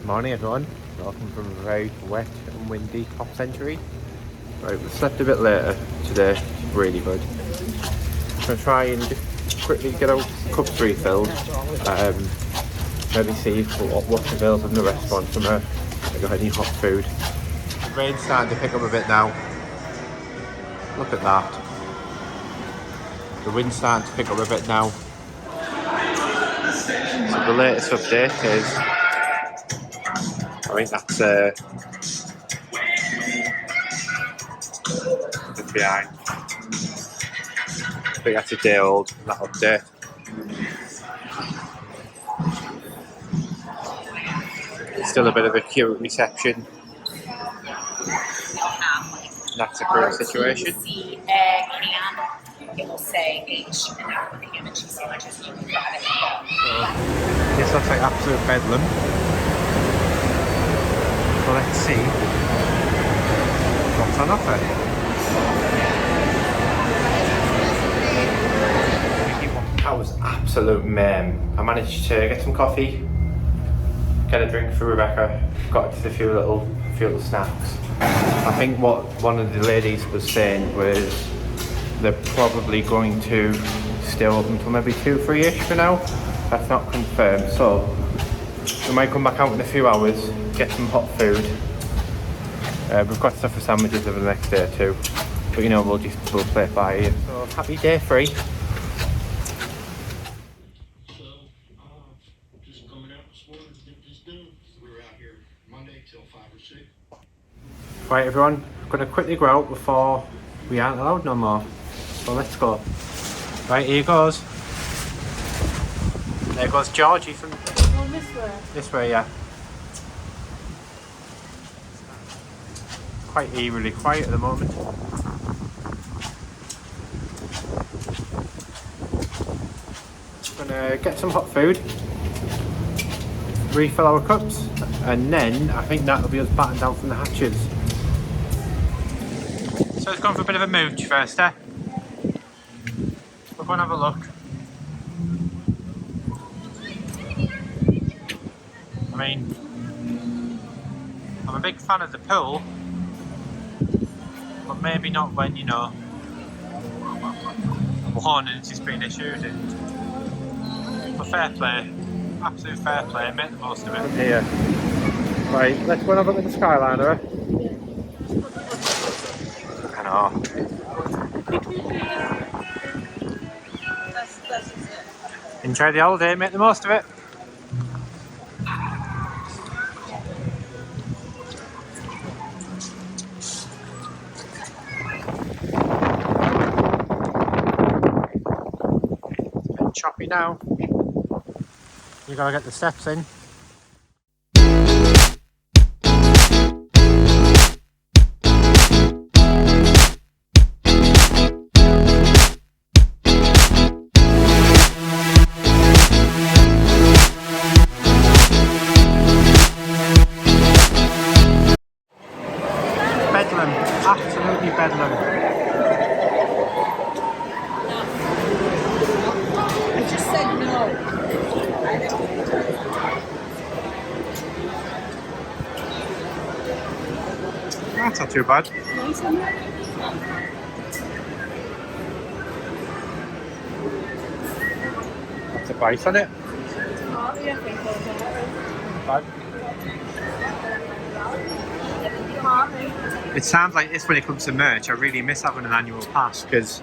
Morning everyone, welcome from a very wet and windy hop century. Right, we slept a bit later today, really good. I'm going to try and just quickly get our cups refilled, maybe see what's available in the restaurant from if I got any hot food. The rain's starting to pick up a bit now, look at that. The wind's starting to pick up a bit now. So the latest update is I think that's behind. I think that's a day old, that update. Still a bit of a cute reception. That's the current situation. See a can, it will say H and now with the ham and cheese sandwiches you can grab it and go. This looks like absolute bedlam. So let's see what's on offer. That was absolute mayhem. I managed to get some coffee, get a drink for Rebecca, got just a few little snacks. I think what one of the ladies was saying was they're probably going to stay open until maybe 2-3ish for now. That's not confirmed, so we might come back out in a few hours, get some hot food. We've got stuff for sandwiches over the next day or two, but you know, we'll play it by ear. So happy day 3. Just coming out this morning to get this done. We were out here Monday till 5 or 6. Right everyone, I'm going to quickly go out before we aren't allowed no more. So let's go. Right, here goes. There goes Georgie from... Going this way? This way, yeah. Quite eerily quiet at the moment. Gonna get some hot food, refill our cups, and then I think that'll be us battened down from the hatches. So it's gone for a bit of a mooch first, eh? We'll go and have a look. I mean, I'm a big fan of the pool, but maybe not when, you know, warnings is being issued. But fair play, absolute fair play, make the most of it. Here. Right, let's go and have a look at the Skyliner. I know. That's it. Enjoy the holiday, make the most of it. Choppy now. You gotta get the steps in. Bedlam, absolutely bedlam. I just said no. That's not too bad. That's a bite on it. Bad. It sounds like this when it comes to merch. I really miss having an annual pass because,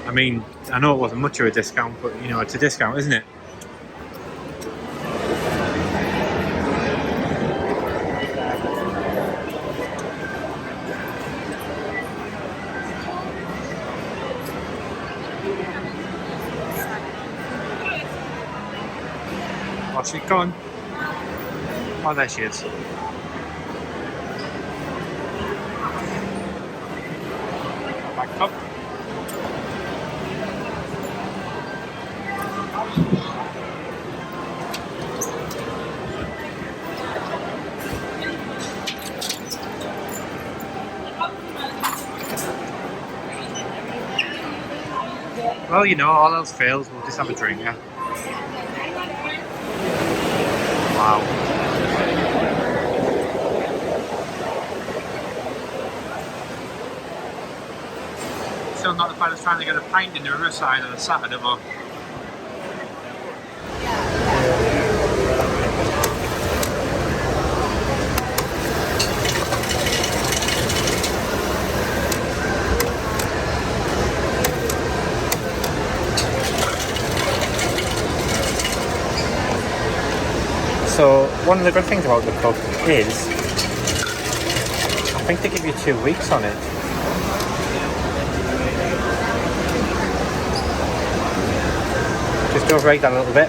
I mean, I know it wasn't much of a discount, but you know, it's a discount, isn't it? Oh, she's gone. Oh, there she is. Back up. Well, you know, all else fails, we'll just have a drink, yeah? Wow. Still not the bad as trying to get a pint in the riverside on a Saturday, but... So, one of the good things about the cup is, I think they give you 2 weeks on it. Just overrate that a little bit.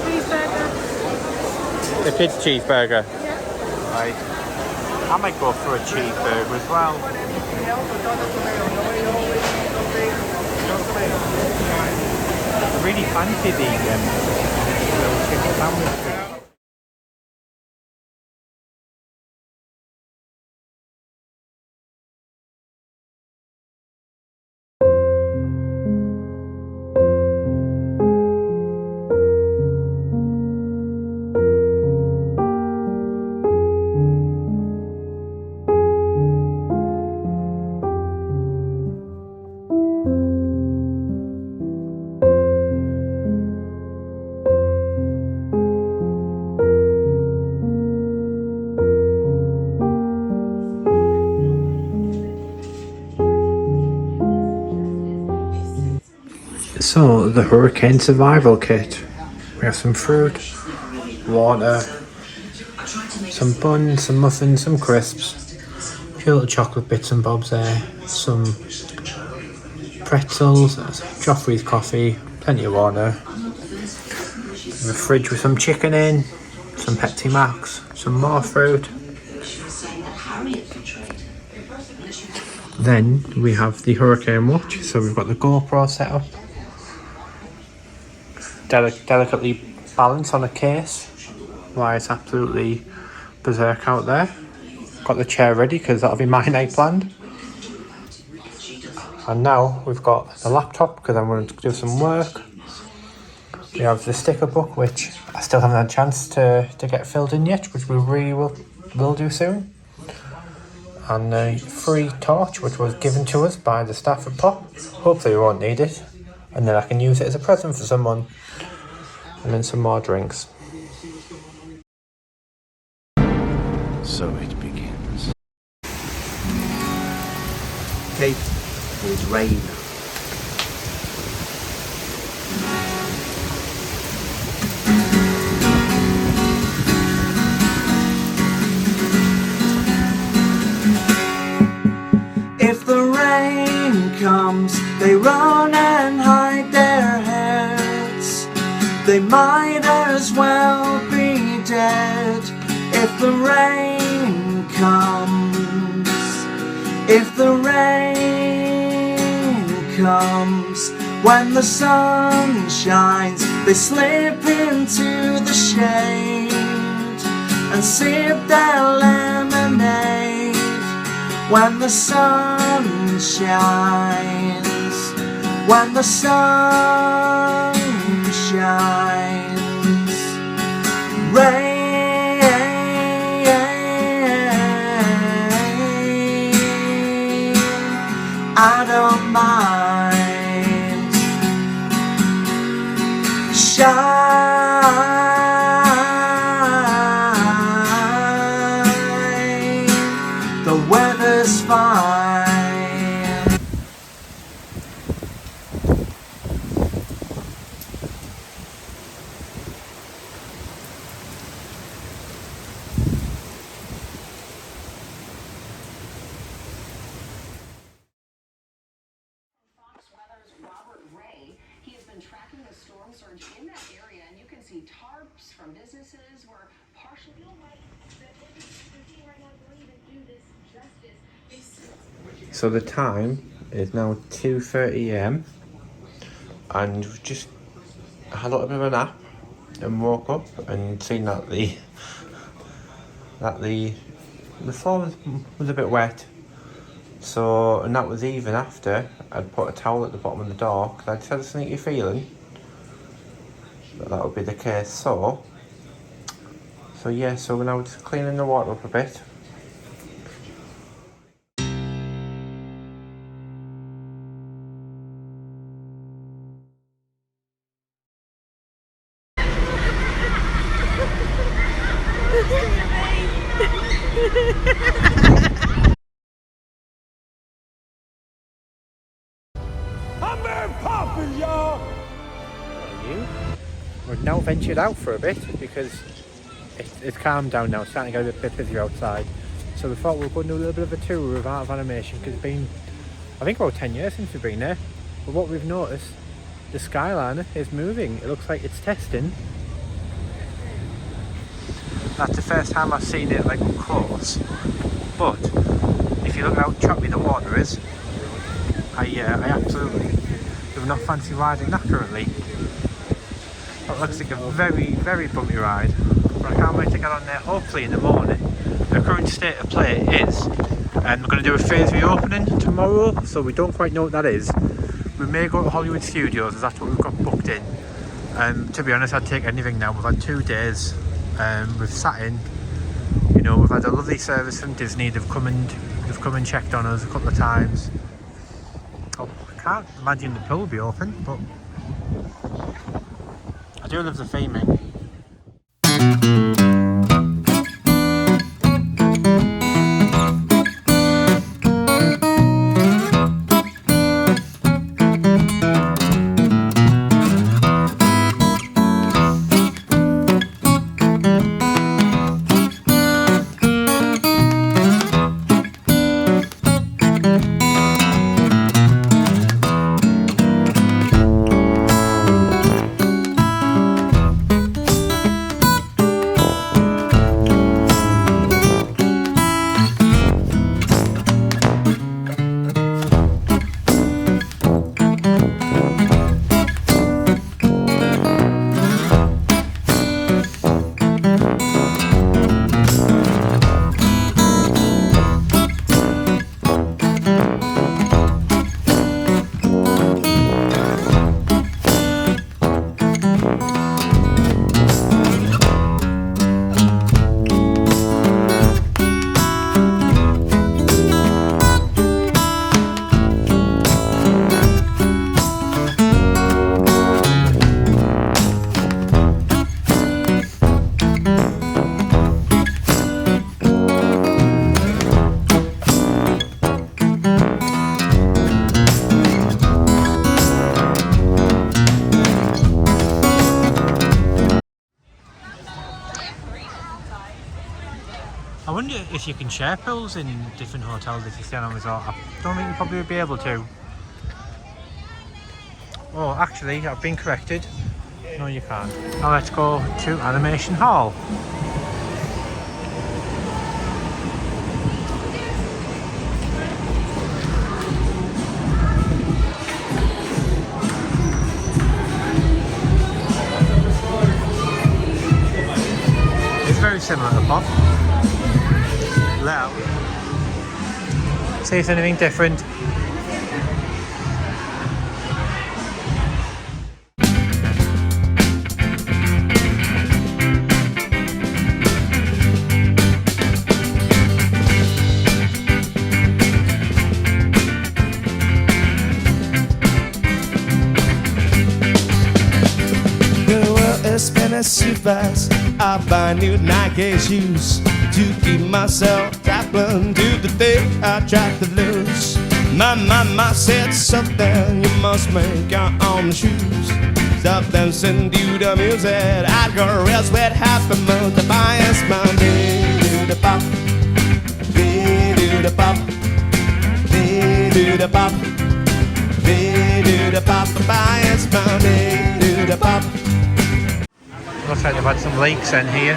Cheeseburger. The kids' cheeseburger. Yeah. Right. I might go for a cheeseburger as well. I really fancy the little chicken sandwich. So, the hurricane survival kit. We have some fruit, water, some buns, some muffins, some crisps, a few little chocolate bits and bobs there, some pretzels, Joffrey's coffee, plenty of water, a fridge with some chicken in, some Pepsi Max, some more fruit. Then we have the hurricane watch, so we've got the GoPro set up. Delicately balanced on a case while it's absolutely berserk out there. Got the chair ready because that'll be my night planned. And now we've got the laptop because I'm going to do some work. We have the sticker book, which I still haven't had a chance to get filled in yet, which we really will do soon. And a free torch, which was given to us by the staff at Pop. Hopefully we won't need it. And then I can use it as a present for someone. And then some more drinks. So it begins. Kate, it's rain. If the rain comes, they run and hide their heads. They might as well be dead. If the rain comes, if the rain comes, when the sun shines, they slip into the shade and sip their lemonade. When the sun shines, when the sun shines, rain. I don't mind. Shine. The weather's fine. from businesses were partially. So the time is now 2:30 AM and we've just had a little bit of a nap and woke up and seen that the floor was a bit wet. So, and that was even after I'd put a towel at the bottom of the door because I just had a sneaky feeling that would be the case. So yeah, so we're now just cleaning the water up a bit. I'm very poppin', y'all. We've now ventured out for a bit because it's calmed down now. It's starting to get a bit busier outside. So we thought we'd go and do a little bit of a tour of Art of Animation because it's been, I think, about 10 years since we've been there. But what we've noticed, the skyline is moving. It looks like it's testing. That's the first time I've seen it like up close. But if you look how choppy the water is, I absolutely do not fancy riding that currently. That looks like a very, very bumpy ride. But I can't wait to get on there, hopefully in the morning. The current state of play is, and we're going to do a phase reopening tomorrow, so we don't quite know what that is. We may go to Hollywood Studios, as that's what we've got booked in. To be honest, I'd take anything now. We've had 2 days, we've sat in, you know, we've had a lovely service from Disney. They've come and checked on us a couple of times. Oh, I can't imagine the pool will be open, but I do love the theming. I wonder if you can share pools in different hotels if you stay on a resort. I don't think you probably would be able to. Oh, actually, I've been corrected. No, you can't. Now let's go to Animation Hall. It's very similar to Pop. Now, see if anything different. The world is spinning so fast. I buy new Nike shoes to keep myself traveling to the day I try to lose. My mama said something, you must make your own shoes. Stop dancing to the music. I go real sweat half a month. The bias Monday do the pop, do the pop, do the pop, do the pop. The bias Monday do the pop. Looks like they've had some leaks in here.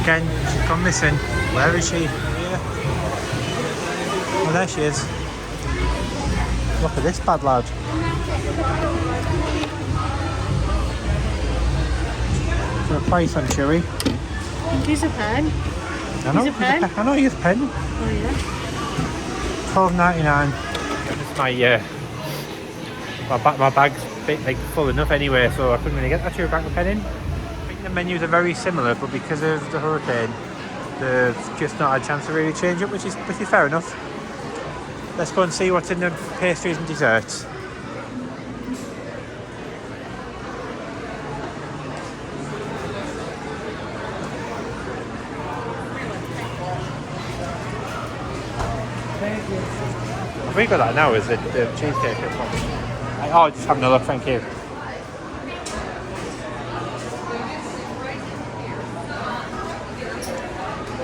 Again, she's gone missing. Where is she? Here. Oh, there she is. Look at this bad lad. For a price on Chewy. Here's a pen. I know, Here's a pen. I know he's a pen. Oh yeah. $12.99. My bag's like full enough anyway, so I couldn't really get that Chewy back with pen in. I think the menus are very similar, but because of the hurricane, they've just not had a chance to really change it, which is fair enough. Let's go and see what's in the pastries and desserts. Have we got that now? Is it the cheesecake? Oh, just having a look, thank you. I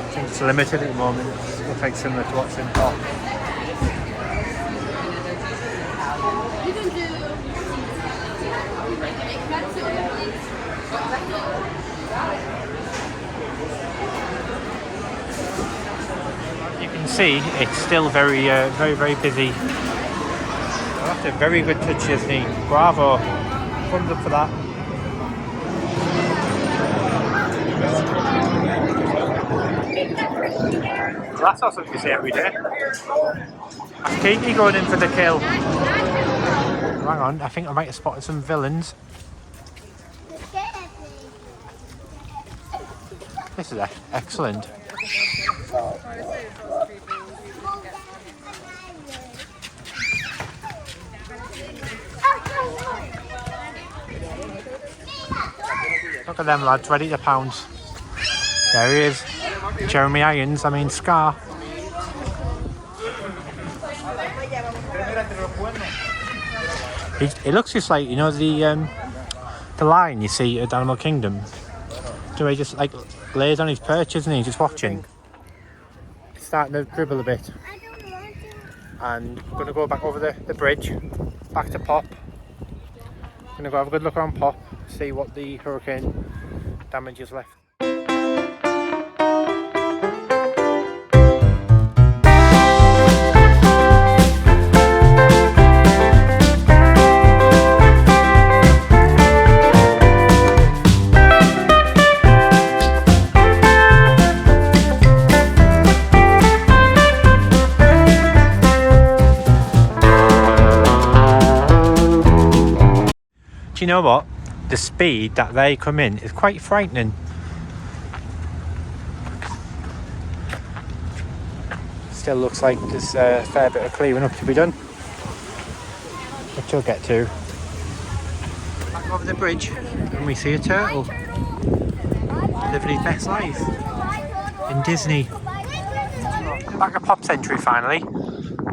think it's limited at the moment. It looks like similar to what's in top. You can see it's still very busy. That's a very good touch, isn't he? Bravo. Thumbs up for that. That's not something you see every day. That's Katie going in for the kill. Hang on, I think I might have spotted some villains. This is excellent. Look at them lads, ready to pounce. There he is. Jeremy Irons, Scar. It looks just like, you know, the lion you see at Animal Kingdom. So he just like lays on his perch, isn't he? Just watching. It's starting to dribble a bit. And I'm going to go back over the bridge, back to Pop. I'm going to go have a good look around Pop, see what the hurricane damage is left. Do you know what? The speed that they come in is quite frightening. Still looks like there's a fair bit of clearing up to be done, which we'll get to. Back over the bridge and we see a turtle living his best life in Disney. Back at Pop Century finally.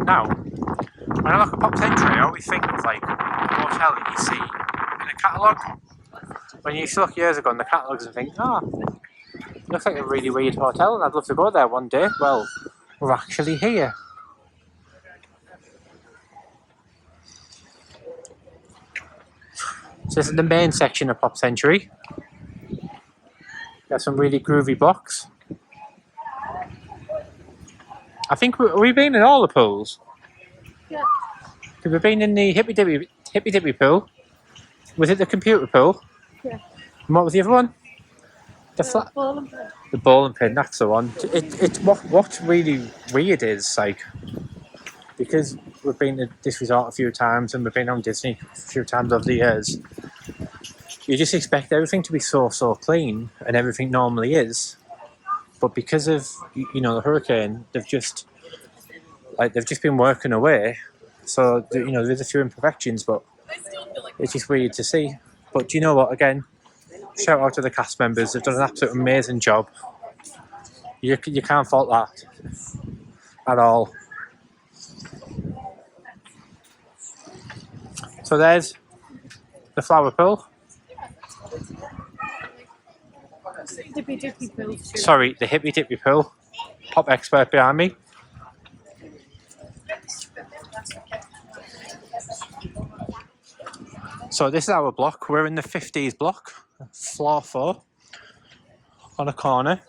Now, when I look at Pop Century, I always think of like a hotel that you see in a catalogue. When you used to look years ago in the catalogues and think, looks like a really weird hotel and I'd love to go there one day. Well, we're actually here. So this is the main section of Pop Century. Got some really groovy blocks. I think we've been in all the pools. Yeah. We've been in the Hippy Dippy pool. Was it the computer pool? Yeah. And what was the other one? The ball and pin, that's the one. It's what's really weird is like, because we've been to this resort a few times and we've been on Disney a few times over the years, you just expect everything to be so clean, and everything normally is. But because of the hurricane, they've just been working away. So there's a few imperfections, but it's just weird to see. But do you know what? Again, shout out to the cast members. They've done an absolute amazing job. You can't fault that at all. So there's the flower pool. Dippy Dippy pool. Sorry, the Hippy Dippy pool. Pop expert behind me. So this is our block. We're in the 50s block, floor 4, on a corner,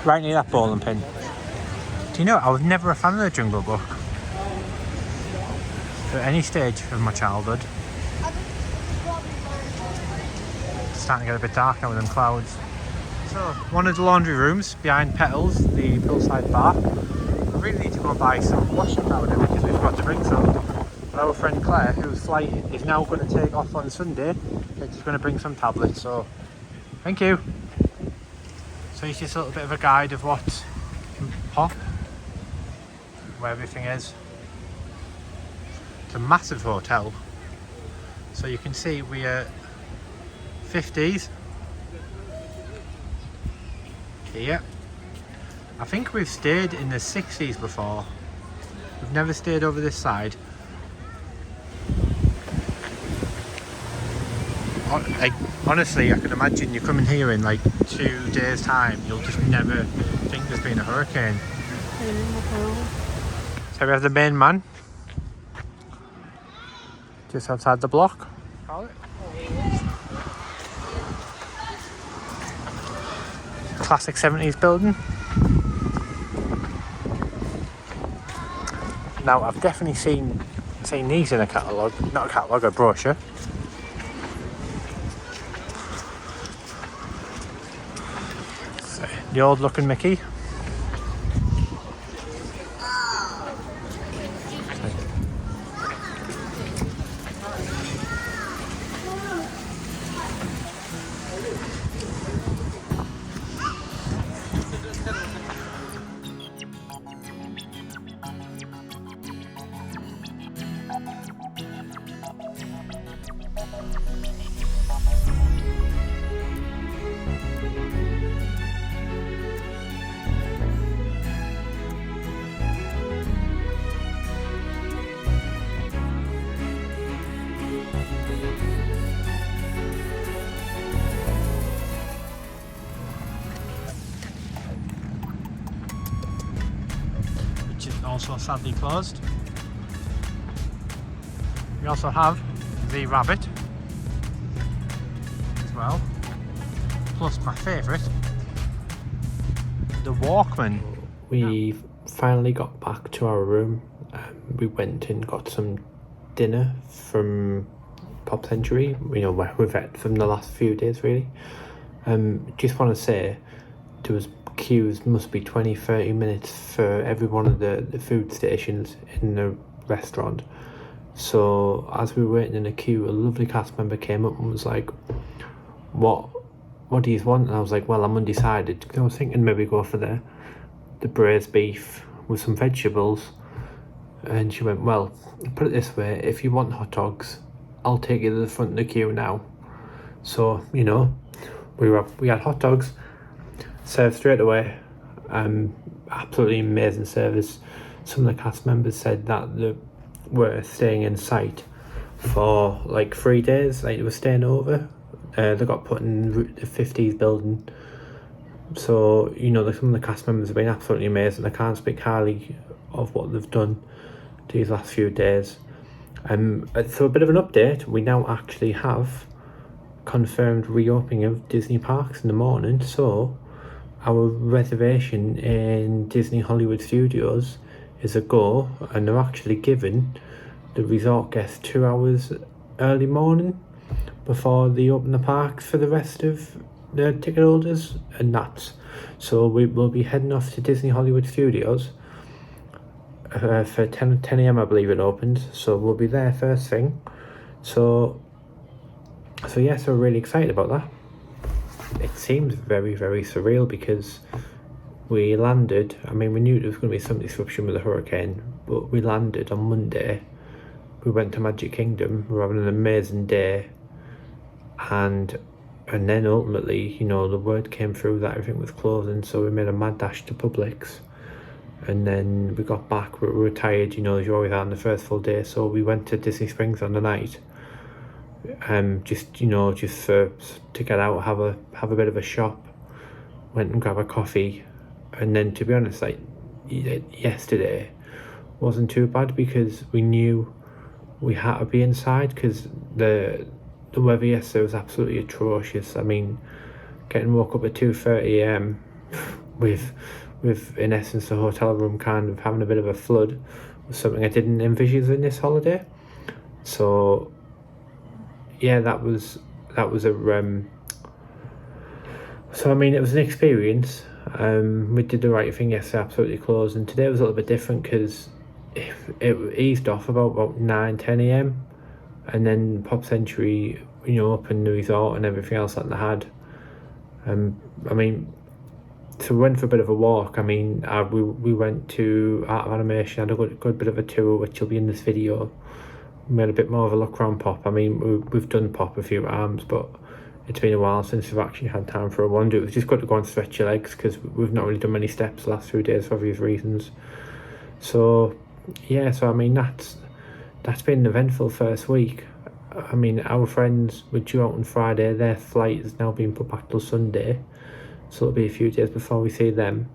right near that bowling pin. Do you know, I was never a fan of the Jungle Book at any stage of my childhood. It's starting to get a bit dark now with them clouds. So, one of the laundry rooms behind Petals, the poolside bar. I really need to go and buy some washing powder because we've got to bring some. But our friend Claire, whose flight is now going to take off on Sunday, is going to bring some tablets. So, thank you. So, it's just a little bit of a guide of what can pop, where everything is. It's a massive hotel. So, you can see we are 50s. Here. I think we've stayed in the 60s before. We've never stayed over this side. Honestly, I can imagine you coming here in like 2 days' time, you'll just never think there's been a hurricane. So we have the main man just outside the block. Classic 70s building. Now I've definitely seen these in a catalogue, not a catalogue, a brochure. So, the old looking Mickey. Also sadly closed. We also have the rabbit as well, plus my favourite, the Walkman. We finally got back to our room. We went and got some dinner from Pop Century, you know, where we've had from the last few days really. Just want to say there was queues, must be 20-30 minutes for every one of the food stations in the restaurant. So as we were waiting in a queue, a lovely cast member came up and was like, what do you want? And I was like, well, I'm undecided. I was thinking maybe go for the braised beef with some vegetables. And she went, well, put it this way, if you want hot dogs, I'll take you to the front of the queue now. So, you know, we had hot dogs served straight away. Absolutely amazing service. Some of the cast members said that they were staying in sight for like 3 days, like they were staying over. They got put in the 50s building. So, you know, some of the cast members have been absolutely amazing. I can't speak highly of what they've done these last few days. So a bit of an update, we now actually have confirmed reopening of Disney parks in the morning. So our reservation in Disney Hollywood Studios is a go, and they're actually giving the resort guests 2 hours early morning before they open the parks for the rest of the ticket holders, and that's so we will be heading off to Disney Hollywood Studios for 10 a.m. I believe it opens, so we'll be there first thing. So yeah, so we're really excited about that. It seems very, very surreal because we landed, I mean, we knew there was going to be some disruption with the hurricane, but we landed on Monday. We went to Magic Kingdom, we were having an amazing day, and then ultimately, you know, the word came through that everything was closing, so we made a mad dash to Publix, and then we got back, we were tired, you know, as you always are on the first full day, so we went to Disney Springs on the night. Just to get out, have a bit of a shop, went and grab a coffee, and then to be honest, like yesterday wasn't too bad because we knew we had to be inside because the weather yesterday was absolutely atrocious. I mean, getting woke up at 2:30 a.m. with in essence the hotel room kind of having a bit of a flood was something I didn't envisage in this holiday. So yeah, that was a so I mean, it was an experience. We did the right thing yesterday, absolutely closed, and today was a little bit different because it eased off about 9-10 a.m. and then Pop Century, opened the resort and everything else that they had. I mean, so we went for a bit of a walk. I mean, we went to Art of Animation, had a good bit of a tour, which will be in this video. We had a bit more of a look around Pop. I mean, we've done Pop a few times, but it's been a while since we've actually had time for a wander. It was just good to go and stretch your legs because we've not really done many steps the last few days for obvious reasons. So yeah, so I mean that's been an eventful first week. I mean, our friends were due out on Friday. Their flight has now been put back till Sunday, so it'll be a few days before we see them.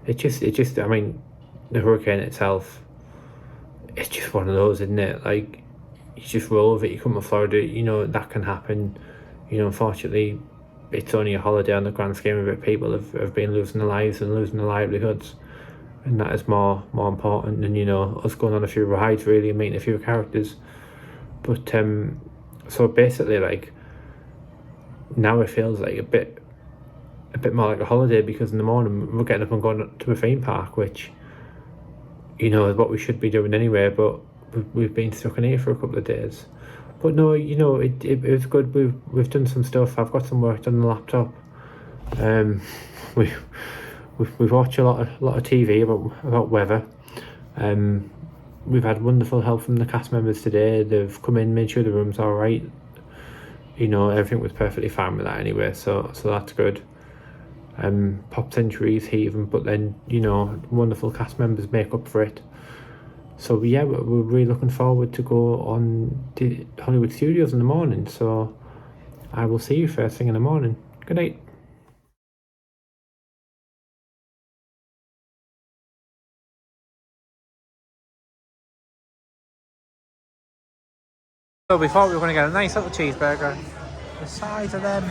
It just I mean, the hurricane itself, it's just one of those, isn't it? Like, you just roll with it. You come to Florida, that can happen. Unfortunately, it's only a holiday on the grand scheme of it. People have been losing their lives and losing their livelihoods, and that is more important than us going on a few rides really and meeting a few characters. But so basically, like, now it feels like a bit more like a holiday because in the morning we're getting up and going to a theme park, which is what we should be doing anyway. But we've been stuck in here for a couple of days. But no, it was good. We've done some stuff. I've got some work done on the laptop. We've watched a lot of TV about weather. We've had wonderful help from the cast members today. They've come in, made sure the room's all right. Everything was perfectly fine with that anyway. So that's good. Pop Century's heaving, but then wonderful cast members make up for it. So yeah, we're really looking forward to go on the Hollywood Studios in the morning. So I will see you first thing in the morning. Good night. So we thought we were going to get a nice little cheeseburger. The size of them